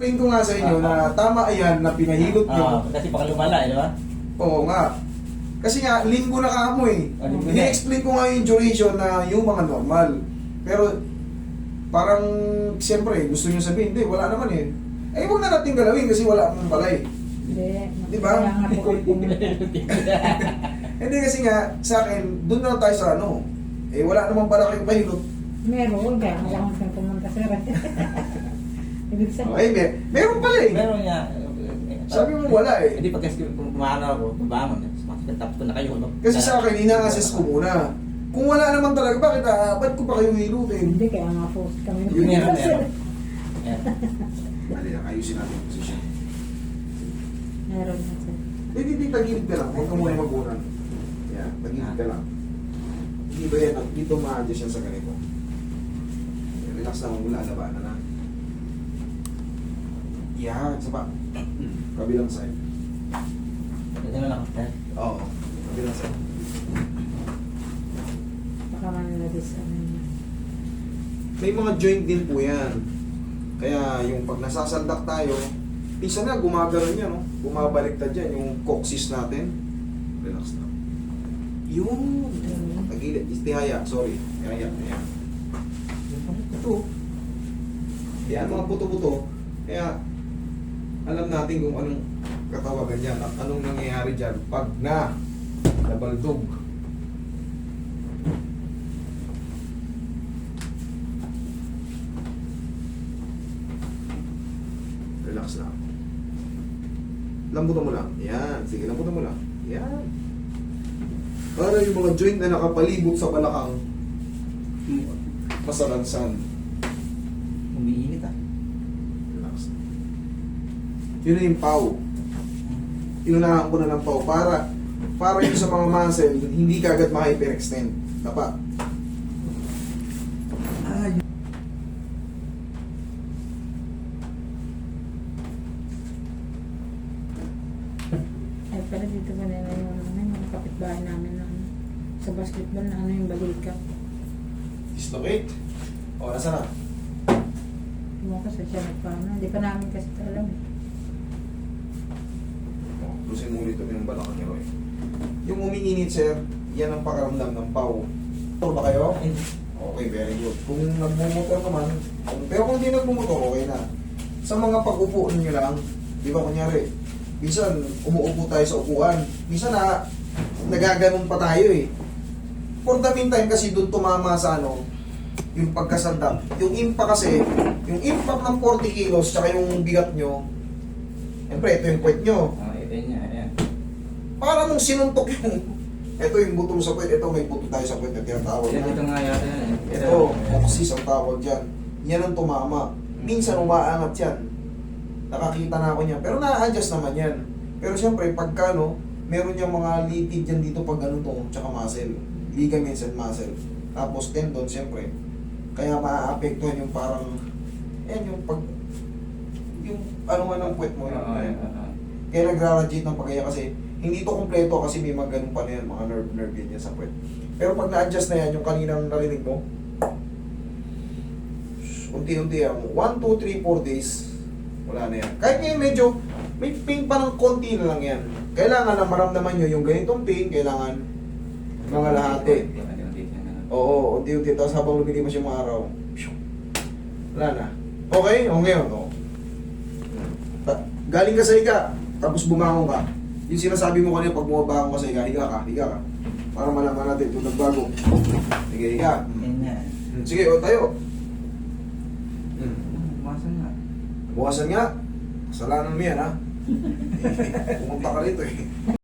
explain ko nga sa inyo na tama yan na pinahilot nyo. Kasi baka lumala, di ba? Oo nga. Kasi nga, linggo na kamo eh. Linggo na. Ini-explain ko nga yung duration na yung mga normal. Pero, parang, siyempre, gusto nyo sabihin, hindi, wala naman eh. Eh, huwag na natin galawin kasi wala naman pala eh. Hindi. Di ba? Kaya nga po kayo pumunta. Hindi kasi nga, sa akin, doon na tayo sa ano. Eh, wala naman pala kayong pahilot. Meron, kaya nga lang kayo pumunta sir. Ibig sabihin. Okay, meron pala eh. Meron niya. Sabi mo wala eh. Hindi pag kumano ako, babangon. Tapos ko na kayo, no? Kasi sa akin, ina-assess ko muna. Kung wala naman talaga, bakit ba't ko pa kayo hilutin? Hindi, kaya nga po kami Yun Meron, pumunta sir. meron. Dali lang, ayusin natin yung position. Meron na sir. Hindi, tagilid ka lang. Huwag ka muna mag-unan. Yan, tagilid ka lang. Hindi ba yan? Dito ma-adjust yan sa ganito. Relax na, wala labanan na. Yan, sa pa. Kabilang side. Pwede naman ako, sir. Oo, kabilang side. Baka manlalabis ano yun. May mga joint din po yan. Kaya yung pag nasasaldak tayo, minsan nga gumagano'n yan, no? Bumabaliktad yan, yung coccyx natin. Relax na. Yun! Tagilid, istihaya, sorry. Yan. Ito. Yan, mga buto-buto. Kaya, alam natin kung anong katawagan yan at anong nangyayari dyan pag nabaldog. Relax lang. Lambutan mo lang. Yan. Sige, lambutan mo lang. Yan. Para yung mga joint na nakapalibot sa balakang masalansan. Umiinit, ah. Relax. Yun na yung pau. Inunahan ko na ng pau para yung sa mga muscle, hindi kagad ma-hyperextend. Tapa. Ay, pero dito ba nila yung kapitbahay namin na ano, sa basketball na ano yung balika. Dislocate. O, nasa na? Yung kasi siya nagpaano. Hindi pa namin kasi ito alam eh. O, lusin mo ulit yung balakang niyo eh. Yung umiinit, sir, yan ang pakaramdam ng pau. Motor ba kayo? Okay, very good. Kung nagmumotor naman, pero kung hindi nagmumotor, okay na. Sa mga pag-upo ninyo lang, di ba kunyari, minsan umuupo tayo sa upuan, minsan nagaganon pa tayo eh. For the meantime kasi doon tumama sa ano, yung pagkasandak. Yung impact kasi, yung impact ng 40 kilos tsaka yung bigat nyo, siyempre ito yung puwet nyo. Ito niya, ayan. Para mong sinuntok yung, ito yung buto mo sa puwet, ito may buto tayo sa puwet na tinatawag na. Ito nga yata yan, eh. Ito, oxys ang tawag dyan. Yan ang tumama. Minsan umaangat yan. Nakakita na ako niyan. Pero na-adjust naman yan. Pero siyempre, pagka no, meron niyang mga litid dyan dito pag ano to, tsaka muscle. Ligaments and muscle. Tapos tendon, siyempre. Kaya maaapektuhan yung parang, yung pag, yung ano nga ng puwet mo. Kaya nagra-radiate ng pagkaya kasi hindi to kompleto kasi may mga ganun pa na yan, mga nerve yan sa puwet. Pero pag na-adjust na yan, yung kaninang narinig mo, unti-unti yan, 1, 2, 3, 4 days, wala na yan. Kahit ngayon medyo, may pain pa ng konti na lang yan. Kailangan na maramdaman nyo yung ganitong pain, kailangan mga lahati. Oo, unti-unti. Tapos habang lumilipas yung mga araw, wala na. Okay? O ngayon, o. Galing ka sa higa, tapos bumangon ka. Yung sinasabi mo kanina pag bumabangon ka sa higa, higa ka. Para malaman natin kung nagbago. Sige, higa. Sige, o tayo. Bumasan nga. Buwasan nga. Kasalanan mo yan, ha? Pumunta ka rito, eh.